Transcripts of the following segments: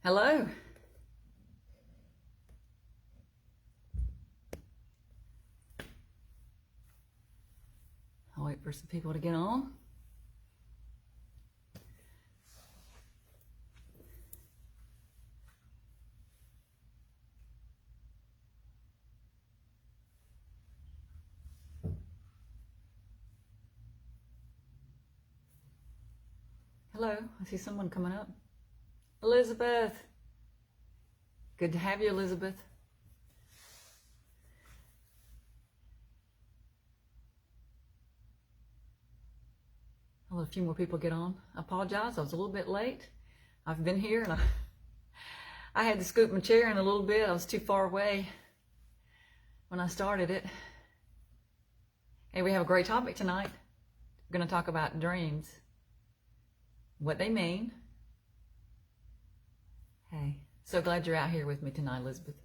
Hello. I'll wait for some people to get on. Hello, I see someone coming up. Elizabeth. Good to have you, Elizabeth. I'll let a few more people get on. I apologize, I was a little bit late. I've been here and I had to scoot my chair in a little bit. I was too far away when I started it. Hey, we have a great topic tonight. We're going to talk about dreams, what they mean. Hey, so glad you're out here with me tonight, Elizabeth.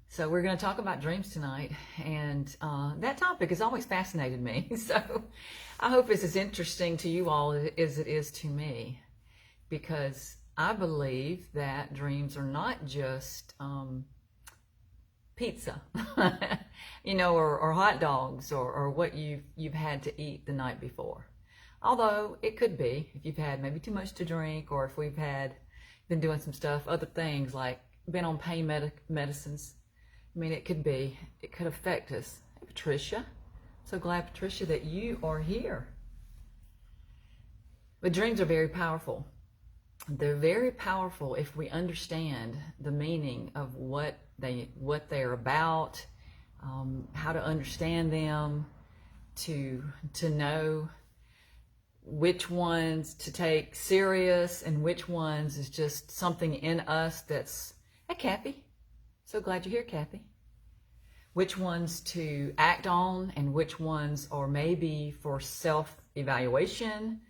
So we're going to talk about dreams tonight, and that topic has always fascinated me. So I hope it's as interesting to you all as it is to me, because I believe that dreams are not just pizza, or hot dogs, or what you've had to eat the night before. Although it could be if you've had maybe too much to drink, or if we've been doing some stuff, other things like been on pain medicines. I mean, it could affect us. Hey, Patricia, so glad, Patricia, that you are here. But dreams are very powerful. They're very powerful if we understand the meaning of what they're about, how to understand them, to know which ones to take serious and which ones is just something in us that's, hey, Kathy, so glad you're here, Kathy. Which ones to act on and which ones are maybe for self-evaluation,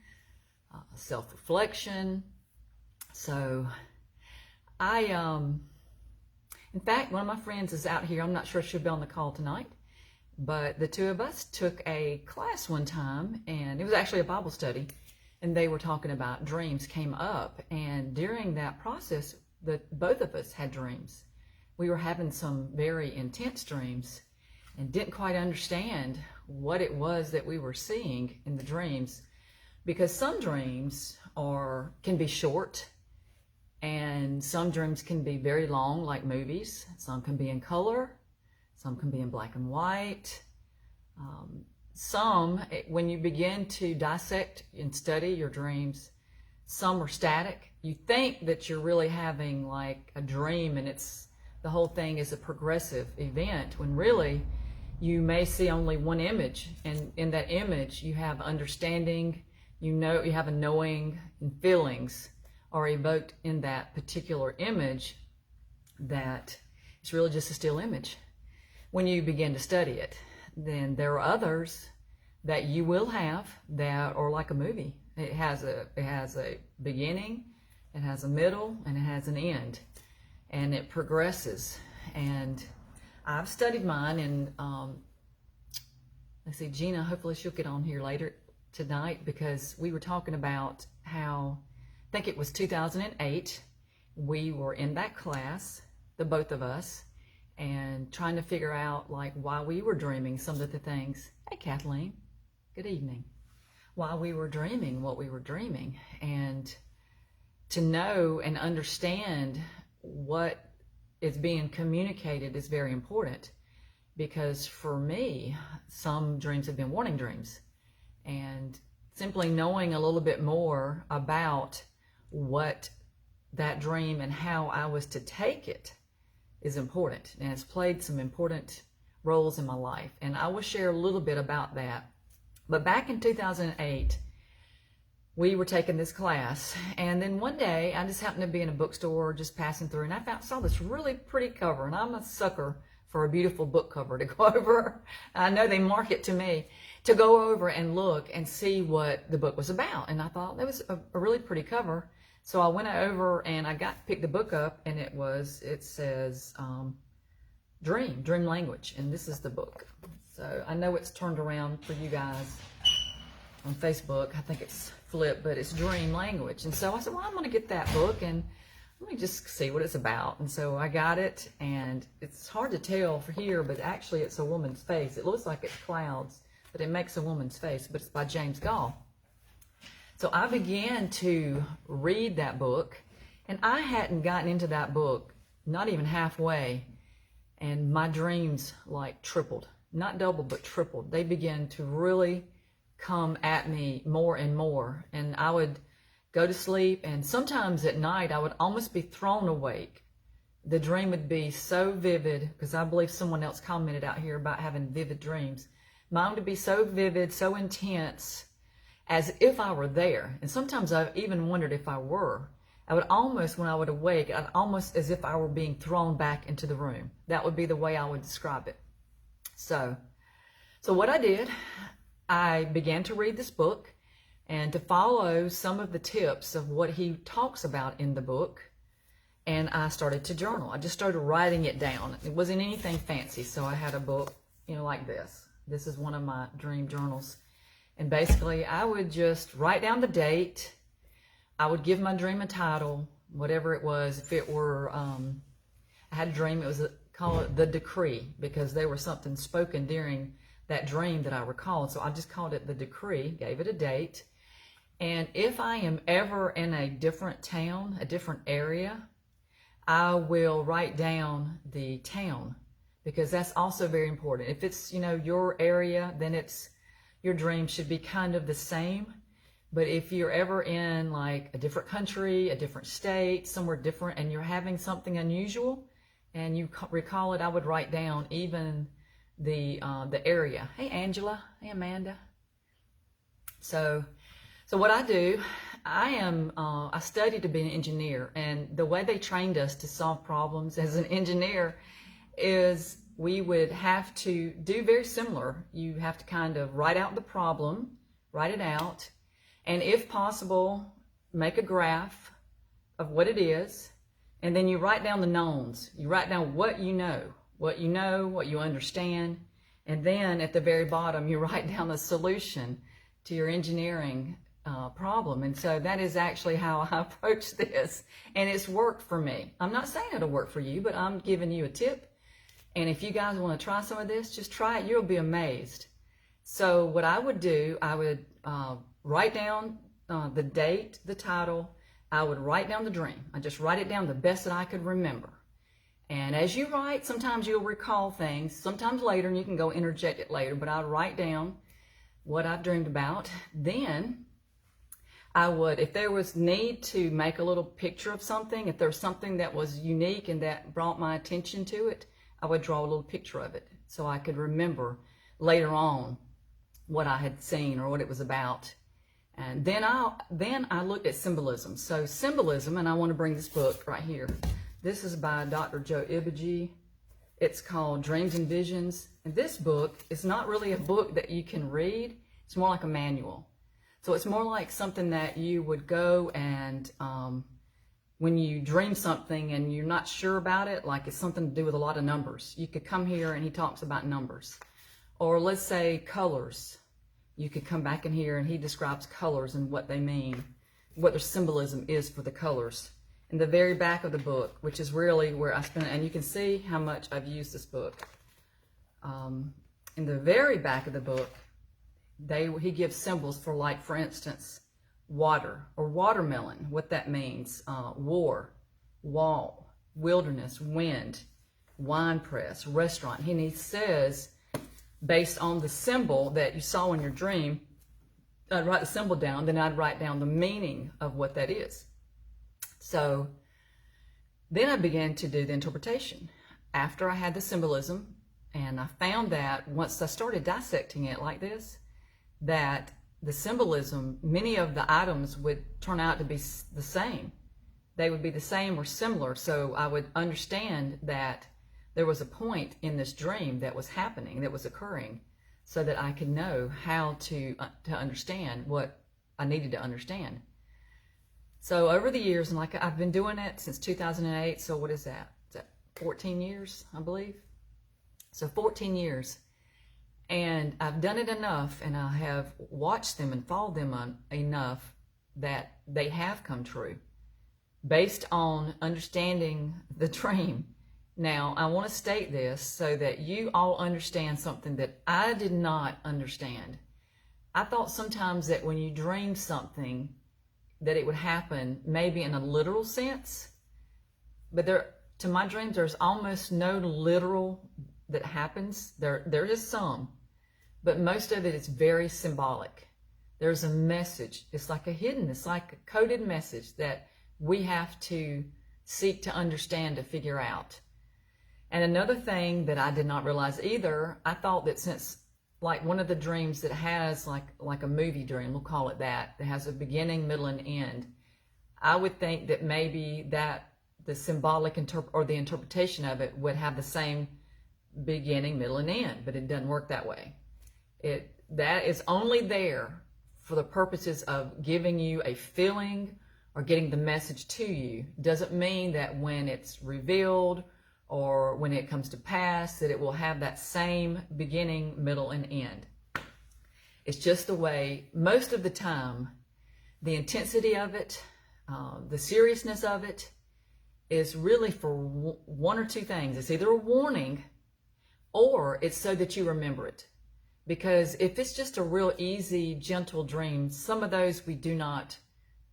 self-reflection. So in fact, one of my friends is out here. I'm not sure she'll be on the call tonight, but the two of us took a class one time, and it was actually a Bible study, and they were talking about dreams came up. And during that process, both of us had dreams. We were having some very intense dreams and didn't quite understand what it was that we were seeing in the dreams, because some dreams can be short, and some dreams can be very long, like movies. Some can be in color, some can be in black and white. Some, when you begin to dissect and study your dreams, some are static. You think that you're really having like a dream, and the whole thing is a progressive event, when really you may see only one image, and in that image you have understanding, you have a knowing, and feelings are evoked in that particular image that it's really just a still image. When you begin to study it, then there are others that you will have that are like a movie. It has a beginning, it has a middle, and it has an end. And it progresses. And I've studied mine, and let's see, Gina, hopefully she'll get on here later tonight, because we were talking about how, I think it was 2008, we were in that class, the both of us, and trying to figure out like why we were dreaming some of the things. Hey, Kathleen, good evening. Why we were dreaming what we were dreaming, and to know and understand what is being communicated is very important, because for me, some dreams have been warning dreams, and simply knowing a little bit more about what that dream and how I was to take it is important, and it's played some important roles in my life, and I will share a little bit about that. But back in 2008, we were taking this class, and then one day I just happened to be in a bookstore just passing through, and I saw this really pretty cover, and I'm a sucker for a beautiful book cover to go over. I know they market to me to go over and look and see what the book was about, and I thought that was a really pretty cover. So I went over and I picked the book up, and it says Dream Language, and this is the book. So I know it's turned around for you guys. on Facebook. I think it's flipped, but it's dream language. And so I said, well, I'm going to get that book and let me just see what it's about. And so I got it, and it's hard to tell for here, but actually it's a woman's face. It looks like it's clouds, but it makes a woman's face, but it's by James Gall. So I began to read that book, and I hadn't gotten into that book, not even halfway, and my dreams like tripled. Not doubled, but tripled. They began to really come at me more and more, and I would go to sleep, and sometimes at night I would almost be thrown awake. The dream would be so vivid, because I believe someone else commented out here about having vivid dreams. Mine would be so vivid, so intense, as if I were there. And sometimes I even wondered if I were. I would almost, when I would awake, I'd almost as if I were being thrown back into the room. That would be the way I would describe it. So what I did, I began to read this book and to follow some of the tips of what he talks about in the book. And I started to journal. I just started writing it down. It wasn't anything fancy. So I had a book, like this. This is one of my dream journals. And basically I would just write down the date. I would give my dream a title, whatever it was. If it were, I had a dream, it was call it The Decree, because there was something spoken during that dream that I recalled. So I just called it The Decree, gave it a date. And if I am ever in a different town, a different area, I will write down the town, because that's also very important. If it's, your area, then your dream should be kind of the same. But if you're ever in like a different country, a different state, somewhere different, and you're having something unusual and you recall it, I would write down even the area. Hey, Angela. Hey, Amanda. So what I do, I studied to be an engineer, and the way they trained us to solve problems as an engineer is we would have to do very similar. You have to kind of write out the problem, write it out, and if possible, make a graph of what it is, and then you write down the knowns. You write down what you know, what you understand, and then at the very bottom, you write down the solution to your engineering problem. And so that is actually how I approach this, and it's worked for me. I'm not saying it'll work for you, but I'm giving you a tip. And if you guys want to try some of this, just try it. You'll be amazed. So what I would do, I would write down the date, the title. I would write down the dream. I just write it down the best that I could remember. And as you write, sometimes you'll recall things, sometimes later, and you can go interject it later, but I'd write down what I've dreamed about. Then I would, if there was need to make a little picture of something, if there was something that was unique and that brought my attention to it, I would draw a little picture of it so I could remember later on what I had seen or what it was about. And then I looked at symbolism. So symbolism, and I want to bring this book right here. This is by Dr. Joe Ibaji. It's called Dreams and Visions. And this book is not really a book that you can read. It's more like a manual. So it's more like something that you would go and when you dream something and you're not sure about it, like it's something to do with a lot of numbers, you could come here and he talks about numbers. Or let's say colors. You could come back in here and he describes colors and what they mean, what their symbolism is for the colors. In the very back of the book, which is really where I spend it, and you can see how much I've used this book. In the very back of the book, he gives symbols for, like, for instance, water or watermelon, what that means, war, wall, wilderness, wind, wine press, restaurant. And he says, based on the symbol that you saw in your dream, I'd write the symbol down, then I'd write down the meaning of what that is. So then I began to do the interpretation. After I had the symbolism, and I found that once I started dissecting it like this, that the symbolism, many of the items would turn out to be the same. They would be the same or similar. So I would understand that there was a point in this dream that was happening, that was occurring, so that I could know how to understand what I needed to understand. So over the years, and like I've been doing it since 2008, so what is that? Is that 14 years, I believe? So 14 years. And I've done it enough, and I have watched them and followed them enough that they have come true based on understanding the dream. Now, I want to state this so that you all understand something that I did not understand. I thought sometimes that when you dream something, that it would happen maybe in a literal sense, but to my dreams, there's almost no literal that happens. There is some, but most of it is very symbolic. There's a message. It's like it's like a coded message that we have to seek to understand, to figure out. And another thing that I did not realize either, I thought that since like one of the dreams that has like a movie dream, we'll call it that has a beginning, middle, and end, I would think that maybe that the symbolic or the interpretation of it would have the same beginning, middle, and end, but it doesn't work that way. That is only there for the purposes of giving you a feeling or getting the message to you. Doesn't mean that when it's revealed or when it comes to pass that it will have that same beginning, middle, and end. It's just the way, most of the time, the intensity of it, the seriousness of it is really for one or two things. It's either a warning or it's so that you remember it. Because if it's just a real easy, gentle dream, some of those we do not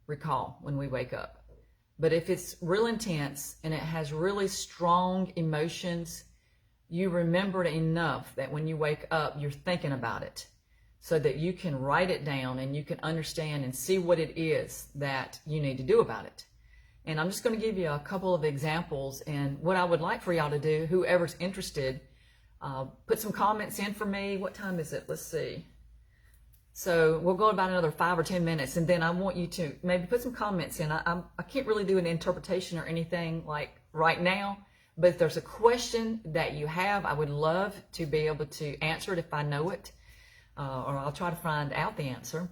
recall when we wake up. But if it's real intense and it has really strong emotions, you remember it enough that when you wake up, you're thinking about it so that you can write it down and you can understand and see what it is that you need to do about it. And I'm just going to give you a couple of examples. And what I would like for y'all to do, whoever's interested, put some comments in for me. What time is it? Let's see. So we'll go about another 5 or 10 minutes, and then I want you to maybe put some comments in. I can't really do an interpretation or anything like right now, but if there's a question that you have, I would love to be able to answer it if I know it, or I'll try to find out the answer.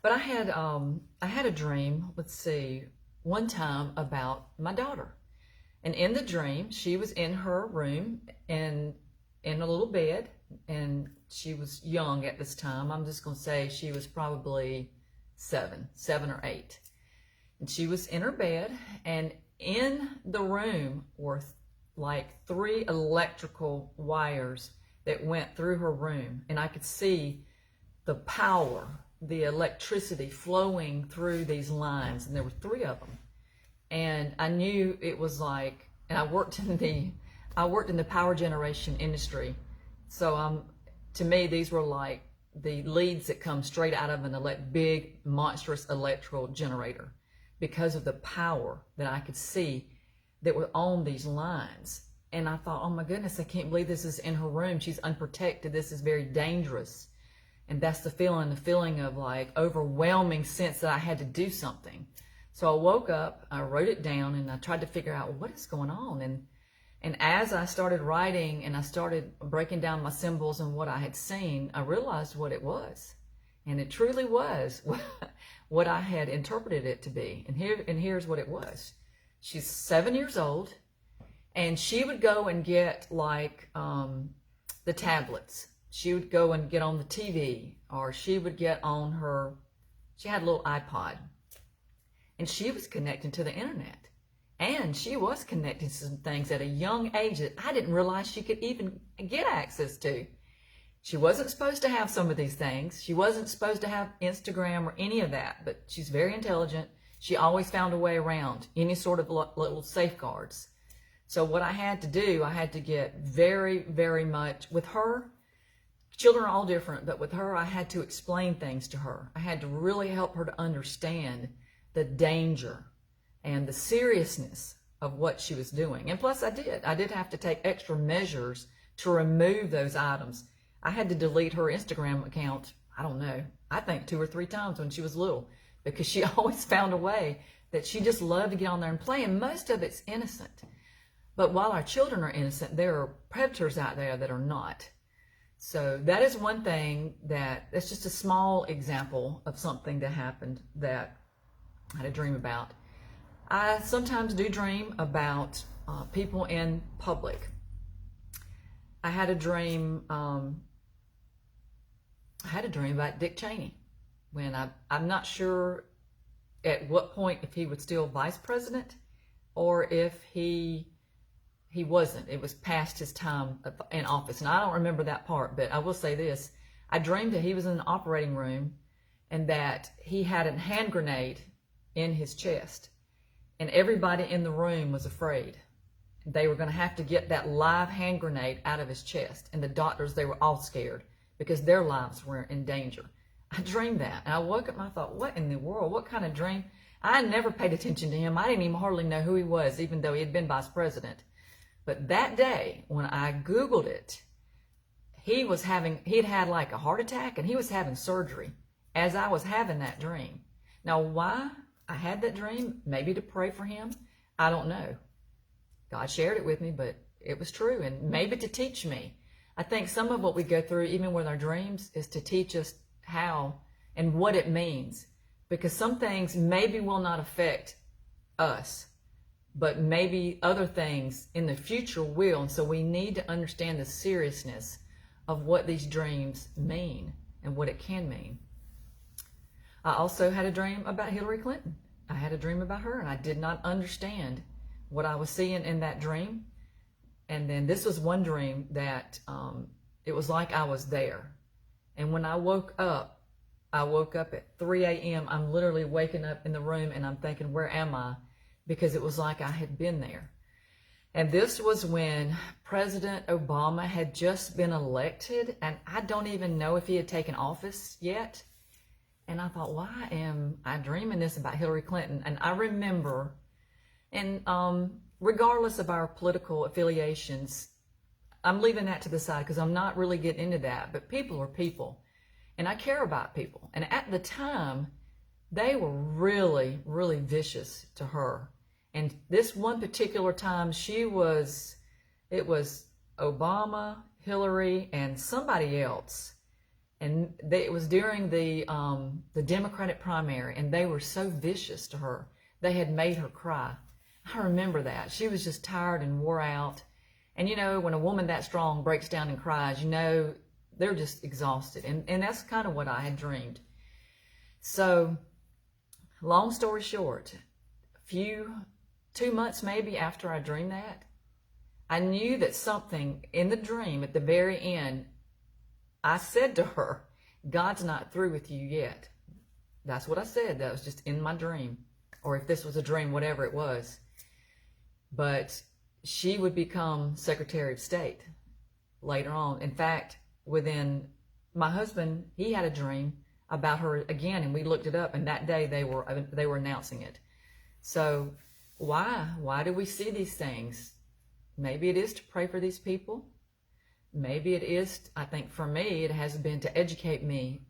But I had a dream, let's see, one time about my daughter. And in the dream, she was in her room and in a little bed, and she was young at this time. I'm just going to say she was probably 7 or 8. And she was in her bed, and in the room were like 3 electrical wires that went through her room. And I could see the power, the electricity flowing through these lines. And there were 3 of them. And I knew it was like, and I worked in the power generation industry. So to me, these were like the leads that come straight out of an big, monstrous electrical generator because of the power that I could see that were on these lines. And I thought, oh my goodness, I can't believe this is in her room. She's unprotected. This is very dangerous. And that's the feeling of like overwhelming sense that I had to do something. So I woke up, I wrote it down, and I tried to figure out what is going on. And as I started writing and I started breaking down my symbols and what I had seen, I realized what it was. And it truly was what I had interpreted it to be. And here's what it was. She's 7 years old, and she would go and get like the tablets. She would go and get on the TV, or she would get on she had a little iPod. And she was connected to the internet. And she was connected to some things at a young age that I didn't realize she could even get access to. She wasn't supposed to have some of these things. She wasn't supposed to have Instagram or any of that, but she's very intelligent. She always found a way around any sort of little safeguards. So what I had to do, I had to get very, very much with her. Children are all different, but with her, I had to explain things to her. I had to really help her to understand the danger and the seriousness of what she was doing. And plus I did have to take extra measures to remove those items. I had to delete her Instagram account, I don't know, I think 2 or 3 times when she was little, because she always found a way that she just loved to get on there and play, and most of it's innocent. But while our children are innocent, there are predators out there that are not. So that is one thing that's just a small example of something that happened that I had a dream about. I sometimes do dream about people in public. I had a dream I had a dream about Dick Cheney when I'm not sure at what point if he was still vice president or if he wasn't. It was past his time in office. And I don't remember that part, but I will say this. I dreamed that he was in the operating room and that he had a hand grenade in his chest. And everybody in the room was afraid. They were going to have to get that live hand grenade out of his chest. And the doctors, they were all scared because their lives were in danger. I dreamed that. And I woke up and I thought, what in the world? What kind of dream? I never paid attention to him. I didn't even hardly know who he was, even though he had been vice president. But that day, when I Googled it, he'd had like a heart attack and he was having surgery as I was having that dream. Now, why I had that dream, maybe to pray for him, I don't know. God shared it with me, but it was true, and maybe to teach me. I think some of what we go through, even with our dreams, is to teach us how and what it means. Because some things maybe will not affect us, but maybe other things in the future will. And so we need to understand the seriousness of what these dreams mean and what it can mean. I also had a dream about Hillary Clinton. I had a dream about her, and I did not understand what I was seeing in that dream. And then this was one dream that it was like I was there. And when I woke up at 3 a.m. I'm literally waking up in the room and I'm thinking, where am I? Because it was like I had been there. And this was when President Obama had just been elected, and I don't even know if he had taken office yet. And I thought, why am I dreaming this about Hillary Clinton? And I remember, and regardless of our political affiliations, I'm leaving that to the side because I'm not really getting into that, but people are people. And I care about people. And at the time, they were really, really vicious to her. And this one particular time, it was Obama, Hillary, and somebody else. And it was during the Democratic primary, and they were so vicious to her. They had made her cry. I remember that. She was just tired and wore out. And you know, when a woman that strong breaks down and cries, you know, they're just exhausted. And that's kind of what I had dreamed. So, long story short, 2 months maybe after I dreamed that, I knew that something in the dream at the very end, I said to her, God's not through with you yet. That's what I said. That was just in my dream. Or if this was a dream, whatever it was. But she would become Secretary of State later on. In fact, my husband, he had a dream about her again, and we looked it up, and that day they were announcing it. So why do we see these things? Maybe it is to pray for these people. Maybe it is, I think for me, it has been to educate me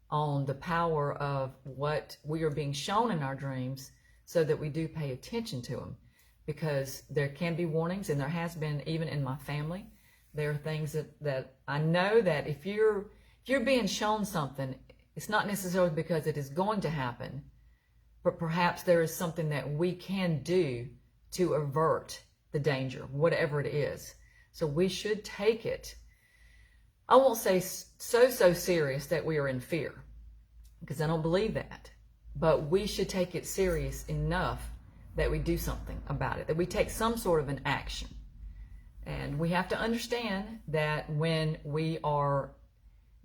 on the power of what we are being shown in our dreams so that we do pay attention to them. Because there can be warnings, and there has been even in my family. There are things that I know that if you're being shown something, it's not necessarily because it is going to happen, but perhaps there is something that we can do to avert the danger, whatever it is. So we should take it, I won't say so serious that we are in fear, because I don't believe that, but we should take it serious enough that we do something about it, that we take some sort of an action. And we have to understand that when we are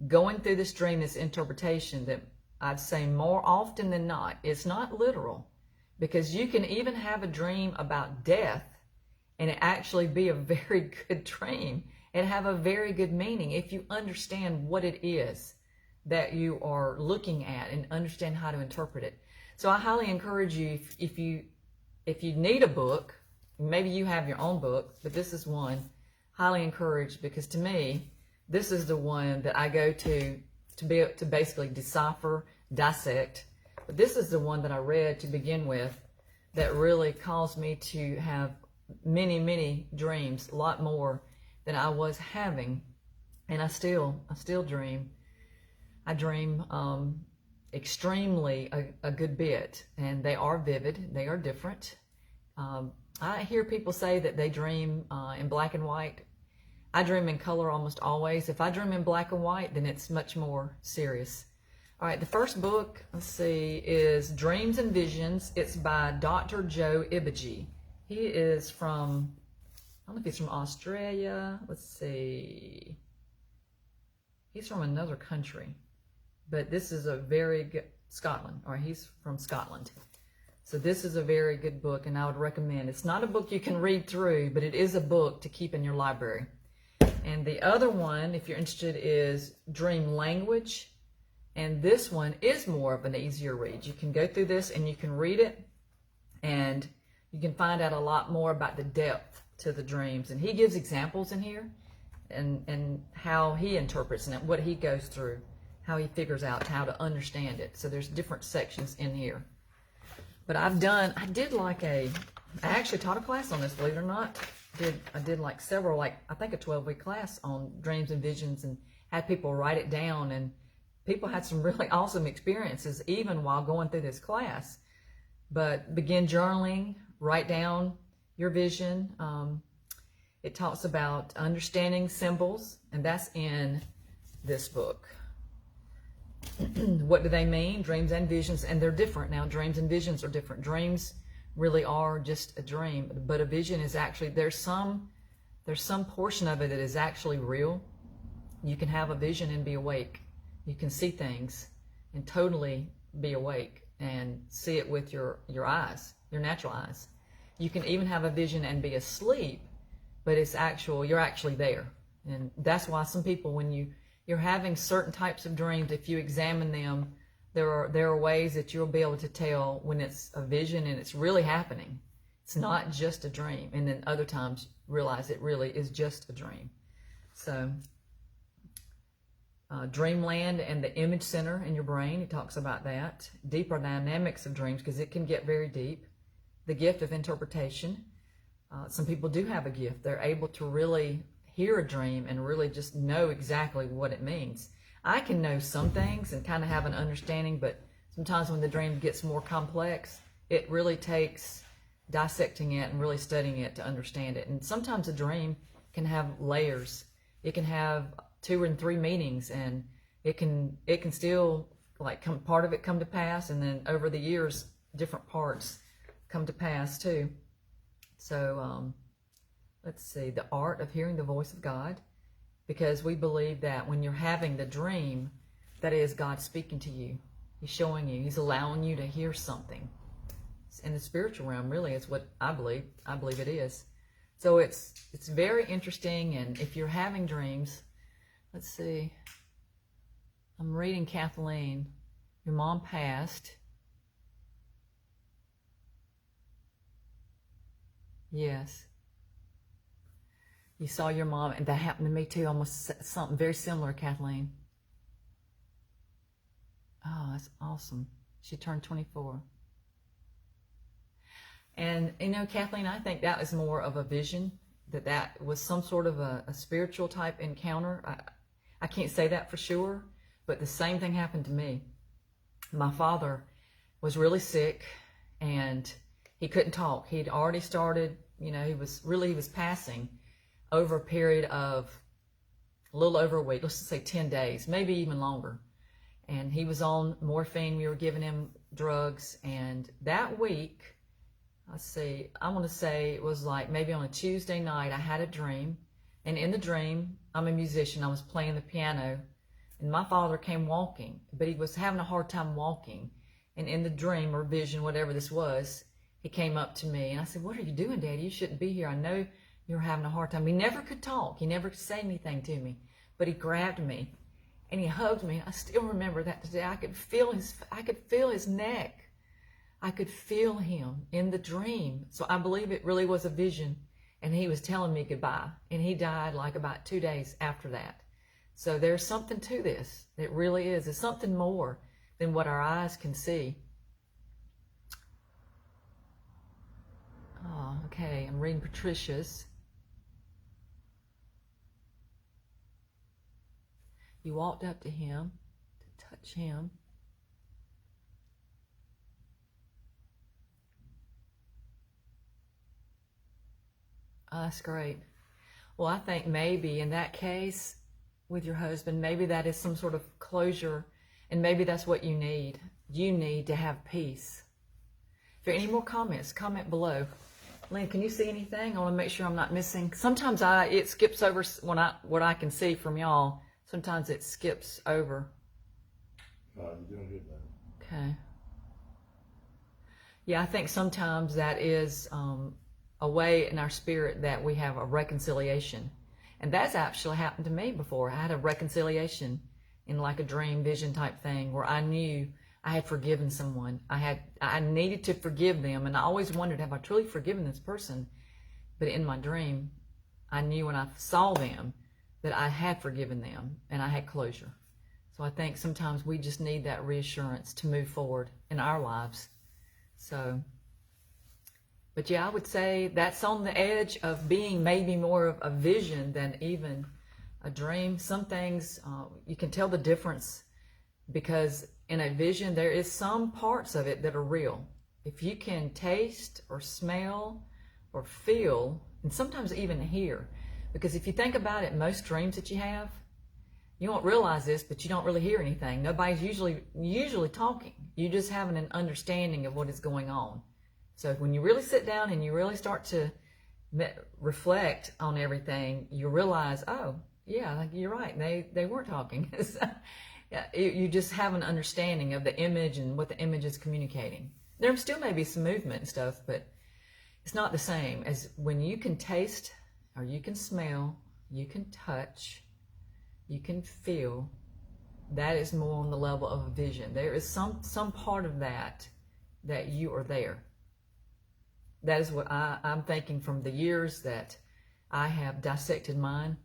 going through this dream, this interpretation, that I'd say more often than not, it's not literal, because you can even have a dream about death and it actually be a very good dream and have a very good meaning if you understand what it is that you are looking at and understand how to interpret it. So I highly encourage you, if you need a book, maybe you have your own book, but this is one highly encouraged, because to me, this is the one that I go to basically decipher, dissect. But this is the one that I read to begin with that really caused me to have many, many dreams, a lot more than I was having. And I still dream. I dream extremely a good bit, and they are vivid, they are different. I hear people say that they dream in black and white. I dream in color almost always. If I dream in black and white, then it's much more serious. All right, the first book, let's see, is Dreams and Visions. It's by Dr. Joe Ibaji. He is from, I don't know if he's from Australia. Let's see. He's from another country, but this is a very good, Scotland. All right, he's from Scotland. So this is a very good book, and I would recommend. It's not a book you can read through, but it is a book to keep in your library. And the other one, if you're interested, is Dream Language. And this one is more of an easier read. You can go through this and you can read it, and you can find out a lot more about the depth to the dreams. And he gives examples in here and how he interprets and what he goes through, how he figures out how to understand it. So there's different sections in here. But I actually taught a class on this, believe it or not. I did like several, I think a 12-week class on dreams and visions, and had people write it down, and people had some really awesome experiences even while going through this class. But begin journaling, write down your vision. It talks about understanding symbols, and that's in this book. What do they mean? Dreams and visions, and they're different now. Dreams and visions are different. Dreams really are just a dream, but a vision is actually, there's some portion of it that is actually real. You can have a vision and be awake. You can see things and totally be awake and see it with your eyes, your natural eyes. You can even have a vision and be asleep, but you're actually there. And that's why some people, when you're having certain types of dreams, if you examine them, there are ways that you'll be able to tell when it's a vision and it's really happening. It's not just a dream. And then other times realize it really is just a dream. So Dreamland and the image center in your brain, he talks about that. Deeper dynamics of dreams, because it can get very deep. The gift of interpretation. Some people do have a gift. They're able to really hear a dream and really just know exactly what it means. I can know some things and kind of have an understanding, but sometimes when the dream gets more complex, it really takes dissecting it and really studying it to understand it. And sometimes a dream can have layers. It can have 2 and 3 meanings, and it can still part of it come to pass, and then over the years different parts come to pass too. So let's see, the art of hearing the voice of God, because we believe that when you're having the dream, that is God speaking to you. He's showing you, he's allowing you to hear something. In the spiritual realm, really, is what I believe. I believe it is. So it's very interesting. And if you're having dreams, let's see, I'm reading Kathleen. Your mom passed. Yes. You saw your mom, and that happened to me too. Almost something very similar, Kathleen. Oh, that's awesome. She turned 24. And, Kathleen, I think that was more of a vision, that was some sort of a spiritual type encounter. I can't say that for sure, but the same thing happened to me. My father was really sick, and he couldn't talk. He'd already started, he was passing over a period of a little over a week, let's just say 10 days, maybe even longer. And he was on morphine. We were giving him drugs. And that week, I want to say it was maybe on a Tuesday night, I had a dream. And in the dream, I'm a musician. I was playing the piano. And my father came walking, but he was having a hard time walking. And in the dream or vision, whatever this was, he came up to me. And I said, "What are you doing, Daddy? You shouldn't be here. I know you're having a hard time." He never could talk. He never could say anything to me. But he grabbed me and he hugged me. I still remember that today. I could feel his neck. I could feel him in the dream. So I believe it really was a vision. And he was telling me goodbye. And he died about 2 days after that. So there's something to this. It really is. It's something more than what our eyes can see. Oh, okay. I'm reading Patricia's. You walked up to him to touch him. Oh, that's great. Well, I think maybe in that case with your husband, maybe that is some sort of closure, and maybe that's what you need. You need to have peace. If there are any more comments, comment below. Lynn, can you see anything? I want to make sure I'm not missing. Sometimes it skips over what I can see from y'all. Sometimes it skips over. You're doing good, man. Okay. Yeah, I think sometimes that is a way in our spirit that we have a reconciliation. And that's actually happened to me before. I had a reconciliation in like a dream vision type thing where I knew I had forgiven someone. I needed to forgive them, and I always wondered, have I truly forgiven this person? But in my dream, I knew when I saw them that I had forgiven them and I had closure. So I think sometimes we just need that reassurance to move forward in our lives. So, but yeah, I would say that's on the edge of being maybe more of a vision than even a dream. Some things you can tell the difference, because in a vision there is some parts of it that are real. If you can taste or smell or feel, and sometimes even hear, because if you think about it, most dreams that you have, you won't realize this, but you don't really hear anything. Nobody's usually talking. You just having an understanding of what is going on. So when you really sit down and you really start to reflect on everything, you realize, oh, yeah, you're right. They weren't talking. Yeah, you just have an understanding of the image and what the image is communicating. There still may be some movement and stuff, but it's not the same as when you can taste, or you can smell, you can touch, you can feel. That is more on the level of a vision. There is some part of that you are there. That is what I'm thinking from the years that I have dissected mine.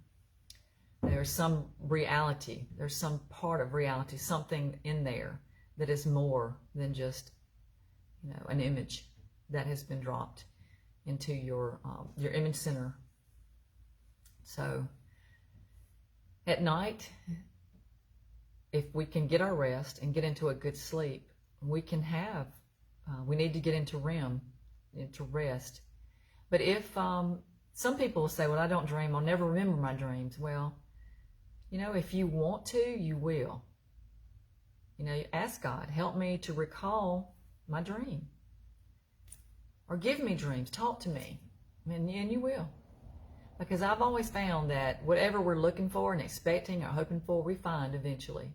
There's some reality. There's some part of reality, something in there that is more than just, an image that has been dropped into your image center. So at night, if we can get our rest and get into a good sleep, we can have, we need to get into REM, into rest. But if some people will say, well, I don't dream, I'll never remember my dreams. Well, if you want to, you will. You ask God, help me to recall my dream. Or give me dreams, talk to me. And you will. Because I've always found that whatever we're looking for and expecting or hoping for, we find eventually.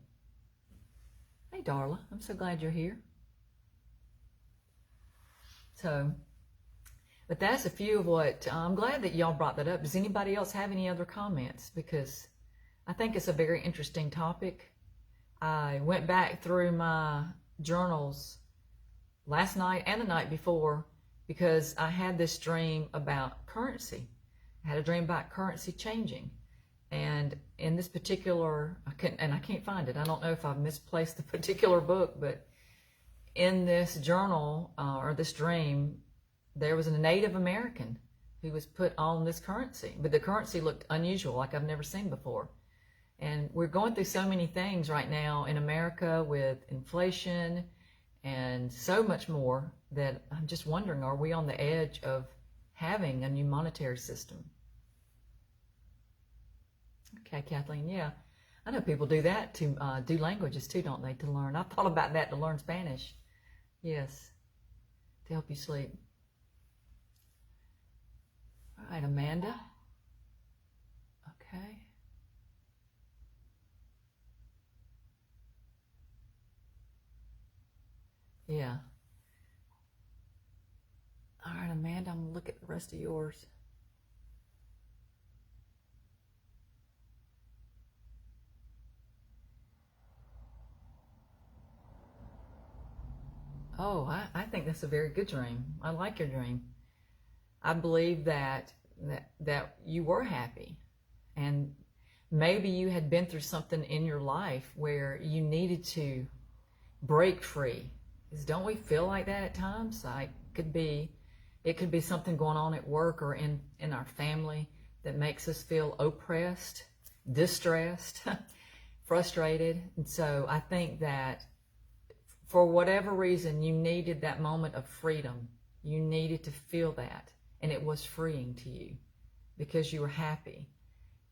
Hey, Darla, I'm so glad you're here. So, but that's a few of what, I'm glad that y'all brought that up. Does anybody else have any other comments? Because I think it's a very interesting topic. I went back through my journals last night and the night before because I had this dream about currency. I had a dream about currency changing. And in this particular, I can't find it. I don't know if I've misplaced the particular book, but in this journal or this dream, there was a Native American who was put on this currency. But the currency looked unusual, like I've never seen before. And we're going through so many things right now in America with inflation and so much more that I'm just wondering, are we on the edge of having a new monetary system? Okay, Kathleen, yeah. I know people do that to do languages too, don't they, to learn. I've thought about that to learn Spanish. Yes, to help you sleep. All right, Amanda. Okay. Yeah. All right, Amanda, I'm going to look at the rest of yours. Oh, I think that's a very good dream. I like your dream. I believe that you were happy, and maybe you had been through something in your life where you needed to break free. Because don't we feel like that at times? Like it could be something going on at work or in our family that makes us feel oppressed, distressed, frustrated. And so I think that for whatever reason, you needed that moment of freedom. You needed to feel that, and it was freeing to you because you were happy.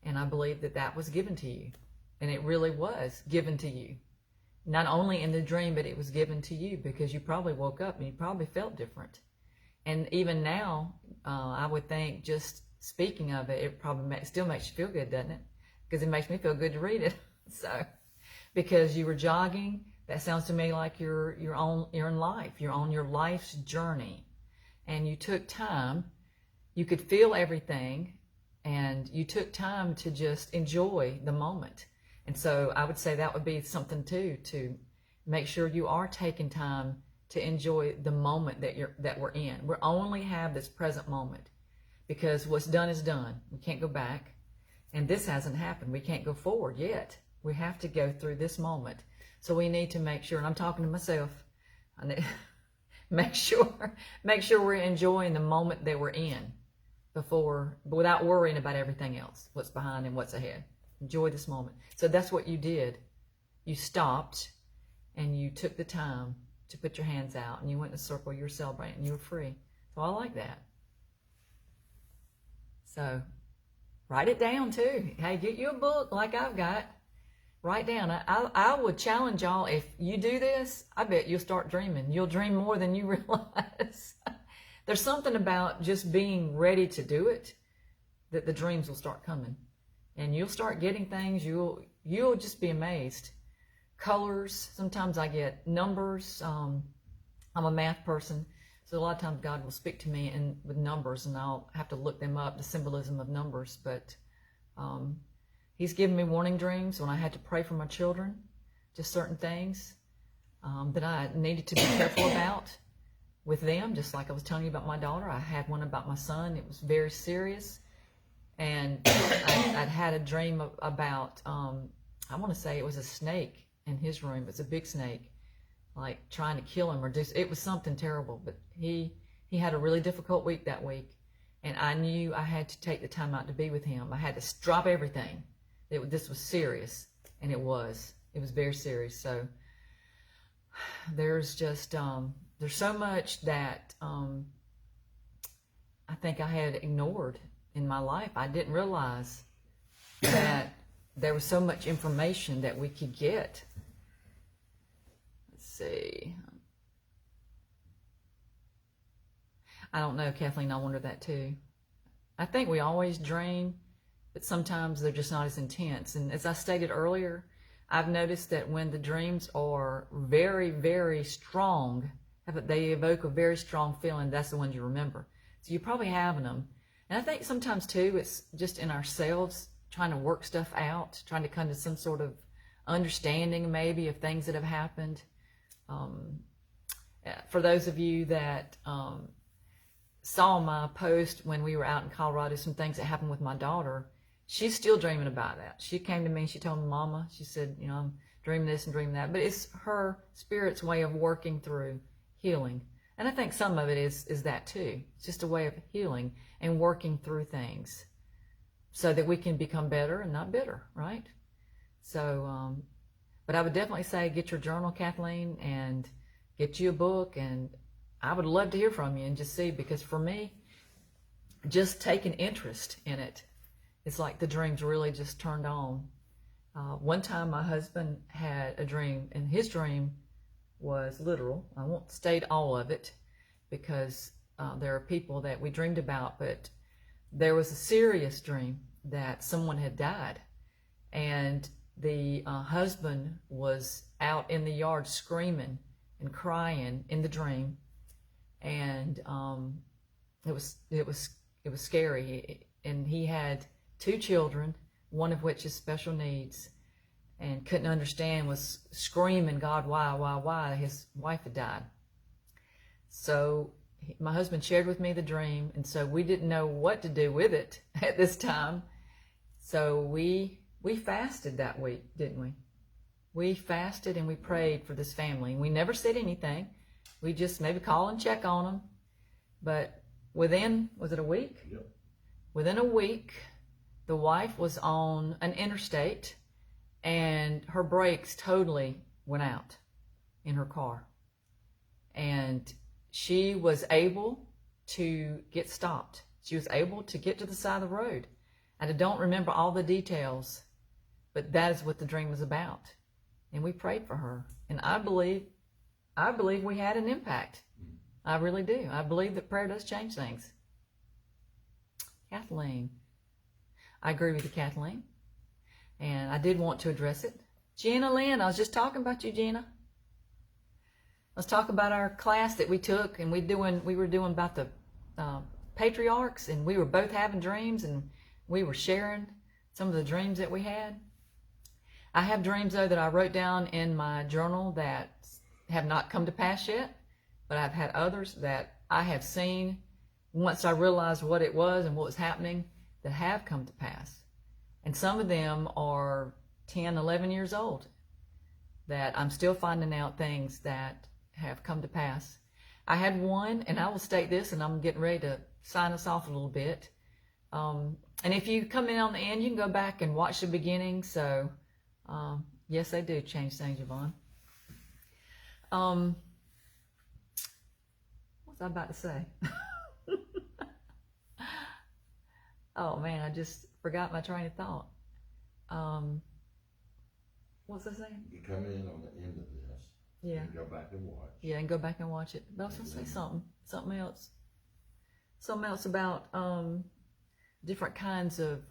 And I believe that that was given to you. And it really was given to you. Not only in the dream, but it was given to you because you probably woke up and you probably felt different. And even now, I would think just speaking of it, it probably still makes you feel good, doesn't it? Because it makes me feel good to read it. So, because you were jogging, that sounds to me like you're in life. You're on your life's journey. And you took time. You could feel everything. And you took time to just enjoy the moment. And so I would say that would be something too, to make sure you are taking time to enjoy the moment that we're in. We only have this present moment because what's done is done. We can't go back. And this hasn't happened. We can't go forward yet. We have to go through this moment. So we need to make sure, and I'm talking to myself, I need, make sure we're enjoying the moment that we're in before, without worrying about everything else, what's behind and what's ahead. Enjoy this moment. So that's what you did. You stopped and you took the time to put your hands out and you went in a circle. You were celebrating. You were free. So I like that. So write it down too. Hey, get you a book like I've got. Write down. I would challenge y'all, if you do this, I bet you'll start dreaming. You'll dream more than you realize. There's something about just being ready to do it that the dreams will start coming. And you'll start getting things, you'll just be amazed. Colors, sometimes I get numbers. I'm a math person, so a lot of times God will speak to me with numbers, and I'll have to look them up, the symbolism of numbers. But He's given me warning dreams when I had to pray for my children, just certain things that I needed to be careful about with them, just like I was telling you about my daughter. I had one about my son. It was very serious. And I'd had a dream about, I want to say it was a snake in his room. It's a big snake, like trying to kill him or do. It was something terrible. But he had a really difficult week that week, and I knew I had to take the time out to be with him. I had to drop everything. This was serious, and it was very serious. So there's just there's so much that I think I had ignored in my life. I didn't realize that there was so much information that we could get. Let's see. I don't know, Kathleen, I wonder that too. I think we always dream, but sometimes they're just not as intense. And as I stated earlier, I've noticed that when the dreams are very, very strong, they evoke a very strong feeling, that's the ones you remember. So you're probably having them. And I think sometimes too, it's just in ourselves trying to work stuff out, trying to come to some sort of understanding maybe of things that have happened. For those of you that saw my post when we were out in Colorado, some things that happened with my daughter, she's still dreaming about that. She came to me and she told me, Mama, she said, I'm dreaming this and dreaming that. But it's her spirit's way of working through healing. And I think some of it is that too. It's just a way of healing and working through things so that we can become better and not bitter, right? So, but I would definitely say get your journal, Kathleen, and get you a book. And I would love to hear from you and just see, because for me, just taking interest in it, it's like the dreams really just turned on. One time my husband had a dream, and his dream was literal. I won't state all of it because there are people that we dreamed about, but there was a serious dream that someone had died, and the husband was out in the yard screaming and crying in the dream, and it was scary. And he had 2 children, one of which is special needs, and couldn't understand, was screaming, God, why? His wife had died. So my husband shared with me the dream, and so we didn't know what to do with it at this time. So we fasted that week, didn't we? We fasted and we prayed for this family. We never said anything. We just maybe call and check on them. But within, was it a week? Yep. Within a week, the wife was on an interstate and her brakes totally went out in her car. And she was able to get stopped. She was able to get to the side of the road. And I don't remember all the details, but that is what the dream was about. And we prayed for her. And I believe we had an impact. I really do. I believe that prayer does change things. Kathleen. I agree with you, Kathleen. And I did want to address it. Jenna Lynn, I was just talking about you, Jenna. Let's talk about our class that we took, and we were doing about the patriarchs, and we were both having dreams, and we were sharing some of the dreams that we had. I have dreams, though, that I wrote down in my journal that have not come to pass yet, but I've had others that I have seen once I realized what it was and what was happening that have come to pass. And some of them are 10, 11 years old that I'm still finding out things that have come to pass. I had one, and I will state this, and I'm getting ready to sign us off a little bit. And if you come in on the end, you can go back and watch the beginning. So, yes, they do change things, Yvonne. What was I about to say? Oh, man, I just forgot my train of thought. What was I saying? You come in on the end of this. Yeah. And go back and watch. Yeah, and go back and watch it. But I was going to say something else. Something else about different kinds of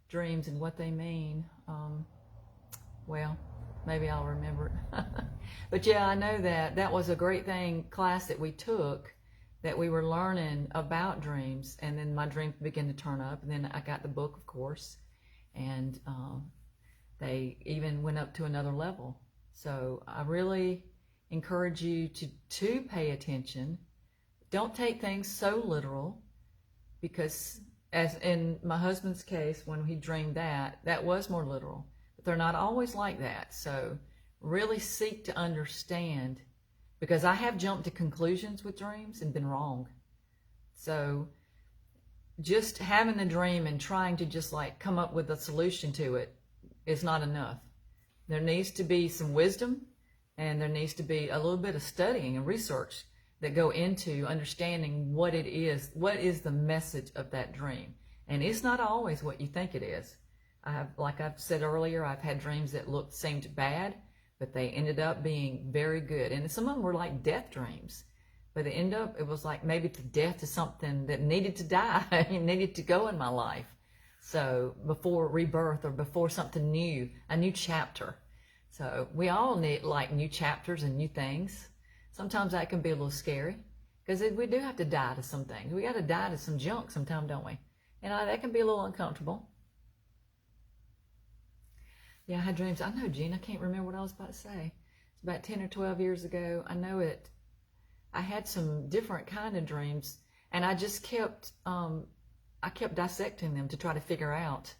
dreams and what they mean. Well, maybe I'll remember it. But yeah, I know that was a great class that we took, that we were learning about dreams, and then my dreams began to turn up, and then I got the book, of course, and they even went up to another level. So I really encourage you to pay attention. Don't take things so literal, because as in my husband's case, when he dreamed that was more literal. But they're not always like that. So really seek to understand, because I have jumped to conclusions with dreams and been wrong. So just having a dream and trying to just like come up with a solution to it is not enough. There needs to be some wisdom, and there needs to be a little bit of studying and research that go into understanding what it is. What is the message of that dream? And it's not always what you think it is. Like I've said earlier, I've had dreams that seemed bad, but they ended up being very good. And some of them were like death dreams, but it was like maybe the death to something that needed to die, needed to go in my life. So before rebirth, or before something new, a new chapter. So we all need like new chapters and new things. Sometimes that can be a little scary, because we do have to die to some things. We got to die to some junk sometimes, don't we? And that can be a little uncomfortable. Yeah, I had dreams. I know, Gene, I can't remember what I was about to say. It's about 10 or 12 years ago. I know it. I had some different kind of dreams, and I just kept dissecting them to try to figure out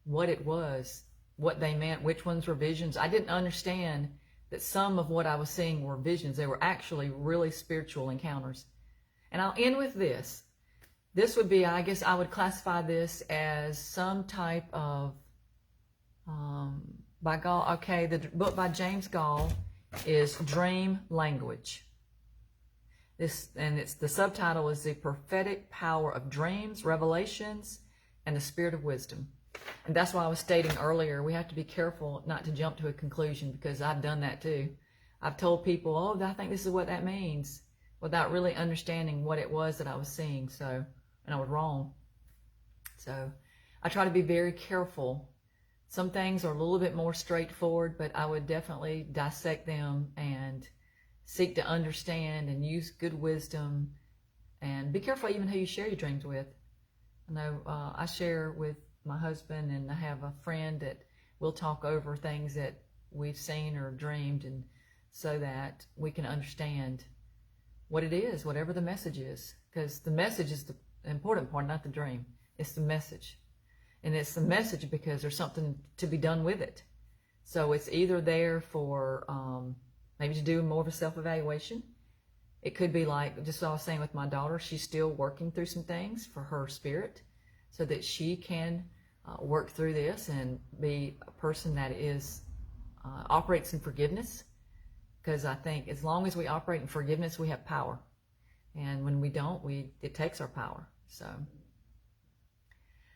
what it was, what they meant, which ones were visions. I didn't understand that some of what I was seeing were visions. They were actually really spiritual encounters. And I'll end with this. This would be, I guess I would classify this as some type of, by Gall, okay, the book by James Gall is Dream Language. The subtitle is The Prophetic Power of Dreams, Revelations, and the Spirit of Wisdom. And that's why I was stating earlier, we have to be careful not to jump to a conclusion, because I've done that too. I've told people, oh, I think this is what that means, without really understanding what it was that I was seeing. And I was wrong. So I try to be very careful. Some things are a little bit more straightforward, but I would definitely dissect them and seek to understand and use good wisdom, and be careful even who you share your dreams with. I know I share with my husband, and I have a friend that we'll talk over things that we've seen or dreamed, and so that we can understand what it is, whatever the message is, because the message is the important part, not the dream. It's the message. And it's the message because there's something to be done with it. So it's either there for maybe to do more of a self-evaluation. It could be like, just what I was saying with my daughter, she's still working through some things for her spirit, so that she can work through this and be a person that operates in forgiveness. Because I think as long as we operate in forgiveness, we have power. And when we don't, it takes our power.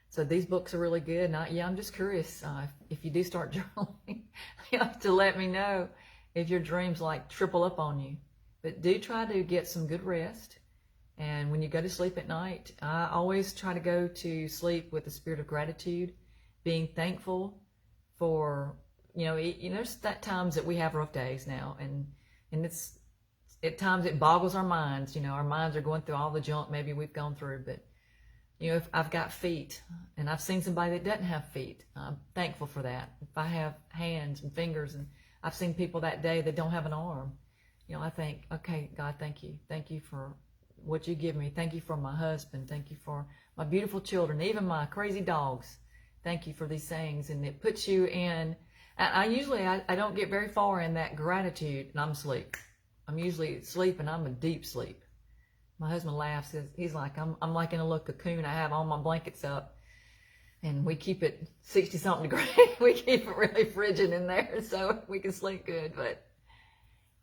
So these books are really good. And I'm just curious, if you do start journaling, you have to let me know if your dreams like triple up on you. But do try to get some good rest. And when you go to sleep at night, I always try to go to sleep with a spirit of gratitude, being thankful for, there's that times that we have rough days now, and it's, at times it boggles our minds. Our minds are going through all the junk maybe we've gone through, but if I've got feet, and I've seen somebody that doesn't have feet, I'm thankful for that. If I have hands and fingers, and I've seen people that day that don't have an arm, I think, okay, God, thank you. Thank you for what you give me. Thank you for my husband. Thank you for my beautiful children, even my crazy dogs. Thank you for these things. And it puts you in, I don't get very far in that gratitude, and I'm asleep. I'm usually asleep, and I'm a deep sleep. My husband laughs. He's like, I'm like in a little cocoon. I have all my blankets up, and we keep it 60-something degrees. We keep it really frigid in there so we can sleep good. But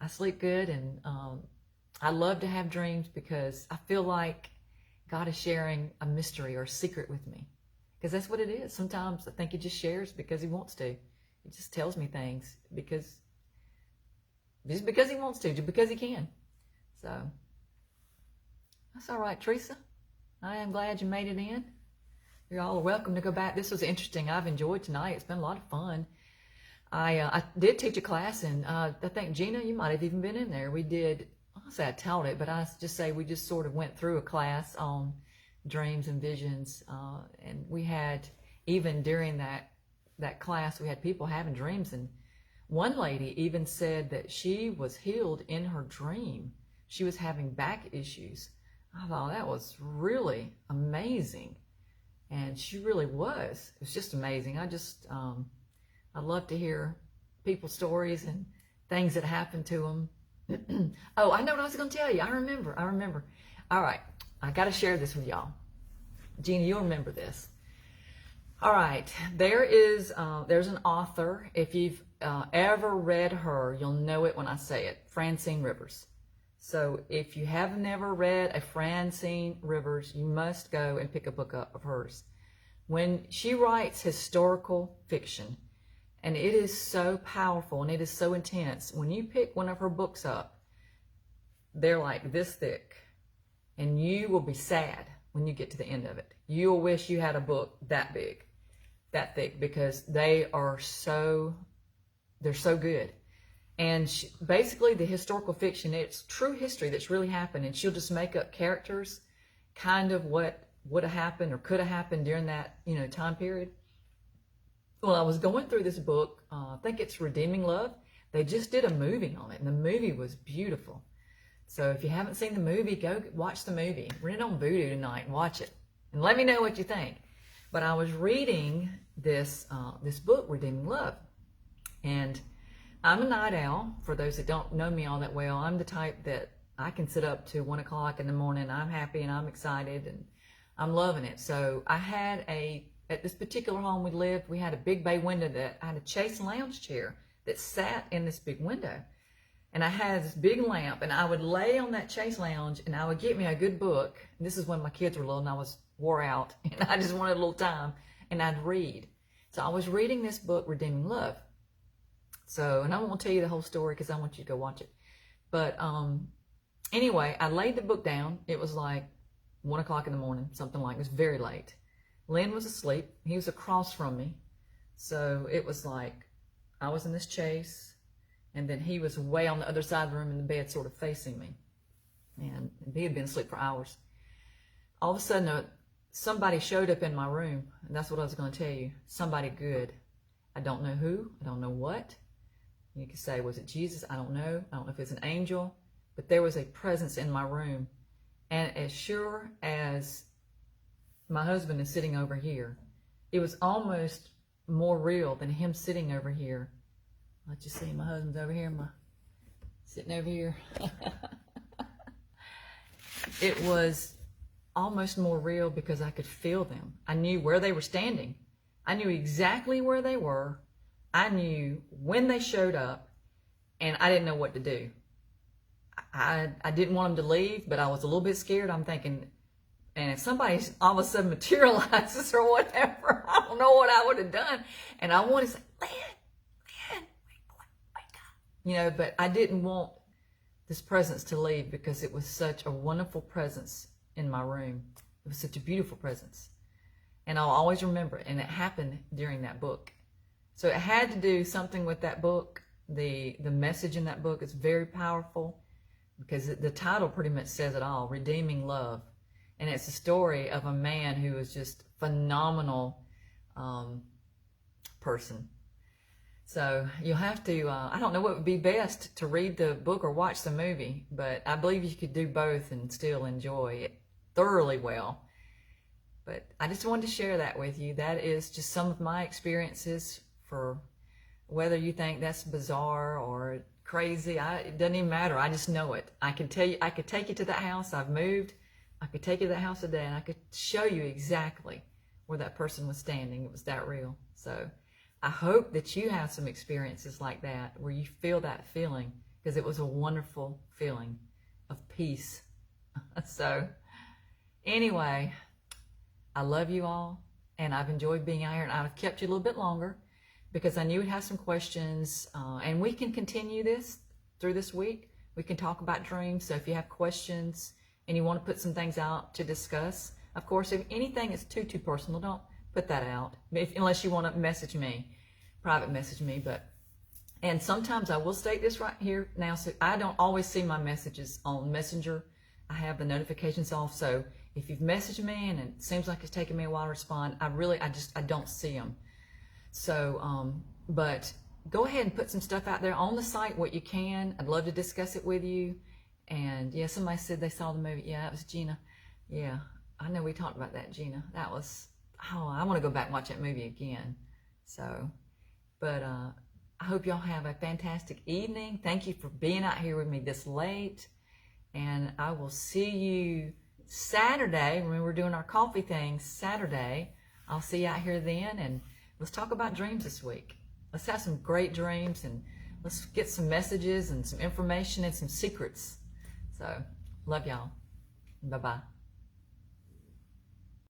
I sleep good, and I love to have dreams because I feel like God is sharing a mystery or a secret with me. Because that's what it is. Sometimes I think He just shares because He wants to. He just tells me things because He wants to, just because He can. So that's all right, Teresa. I am glad you made it in. You're all welcome to go back. This was interesting. I've enjoyed tonight. It's been a lot of fun. I did teach a class, and I think, Gina, you might have even been in there. We did, I'll say I taught it, but I just say we just sort of went through a class on dreams and visions. And we had, even during that class, we had people having dreams. And one lady even said that she was healed in her dream. She was having back issues. I thought that was really amazing. And she really was. It was just amazing. I love to hear people's stories and things that happened to them. Oh, I know what I was going to tell you. I remember. All right. I got to share this with y'all. Gina, you'll remember this. All right. There's an author. If you've ever read her, you'll know it when I say it. Francine Rivers. So if you have never read a Francine Rivers, you must go and pick a book up of hers. When she writes historical fiction, and it is so powerful and it is so intense, when you pick one of her books up, they're like this thick, and you will be sad when you get to the end of it. You'll wish you had a book that big, that thick, because they're so good. And basically the historical fiction, it's true history that's really happened, and she'll just make up characters, kind of what would have happened or could have happened during that time period. Well, I was going through this book, I think it's Redeeming Love. They just did a movie on it, and the movie was beautiful. So if you haven't seen the movie, go watch the movie. Rent it on Vudu tonight and watch it, and let me know what you think. But I was reading this book, Redeeming Love, and I'm a night owl. For those that don't know me all that well, I'm the type that I can sit up to 1 o'clock in the morning. I'm happy and I'm excited and I'm loving it. So I had at this particular home we lived, we had a big bay window that I had a chase lounge chair that sat in this big window. And I had this big lamp, and I would lay on that chase lounge, and I would get me a good book. And this is when my kids were little and I was wore out and I just wanted a little time, and I'd read. So I was reading this book, Redeeming Love. So, and I won't tell you the whole story because I want you to go watch it. But anyway, I laid the book down. It was like 1 o'clock in the morning, something like it. It was very late. Lynn was asleep. He was across from me. So it was like I was in this chase, and then he was way on the other side of the room in the bed, sort of facing me. And he had been asleep for hours. All of a sudden, somebody showed up in my room, and that's what I was going to tell you. Somebody good. I don't know who. I don't know what. You could say, was it Jesus? I don't know. I don't know if it's an angel. But there was a presence in my room. And as sure as my husband is sitting over here, it was almost more real than him sitting over here. Let you see, my husband's over here, sitting over here. It was almost more real because I could feel them. I knew where they were standing. I knew exactly where they were. I knew when they showed up, and I didn't know what to do. I didn't want them to leave, but I was a little bit scared. I'm thinking, And if somebody all of a sudden materializes or whatever, I don't know what I would have done. And I wanted to say, Lynn, wake up. But I didn't want this presence to leave because it was such a wonderful presence in my room. It was such a beautiful presence. And I'll always remember it. And it happened during that book. So it had to do something with that book. The message in that book is very powerful because the title pretty much says it all, Redeeming Love. And it's a story of a man who was just phenomenal person. So you'll have to, I don't know what would be best, to read the book or watch the movie, but I believe you could do both and still enjoy it thoroughly well. But I just wanted to share that with you. That is just some of my experiences. For whether you think that's bizarre or crazy, it doesn't even matter. I just know it. I can tell you, I could take you to that house. I've moved. I could take you to that house today and I could show you exactly where that person was standing. It was that real. So I hope that you have some experiences like that where you feel that feeling, because it was a wonderful feeling of peace. So anyway, I love you all and I've enjoyed being out here, and I've kept you a little bit longer because I knew we'd have some questions, and we can continue this through this week. We can talk about dreams. So if you have questions and you want to put some things out to discuss, of course, if anything is too personal, don't put that out, unless you want to message me, private message me. And sometimes I will state this right here now, so I don't always see my messages on Messenger. I have the notifications off, so if you've messaged me and it seems like it's taking me a while to respond, I don't see them. So, but go ahead and put some stuff out there on the site, what you can. I'd love to discuss it with you. And yeah, somebody said they saw the movie. Yeah, it was Gina. Yeah, I know we talked about that, Gina. That was, I want to go back and watch that movie again. So, but I hope y'all have a fantastic evening. Thank you for being out here with me this late. And I will see you Saturday. Remember, we're doing our coffee thing Saturday. I'll see you out here then. And let's talk about dreams this week. Let's have some great dreams, and let's get some messages and some information and some secrets. So, love y'all. Bye-bye.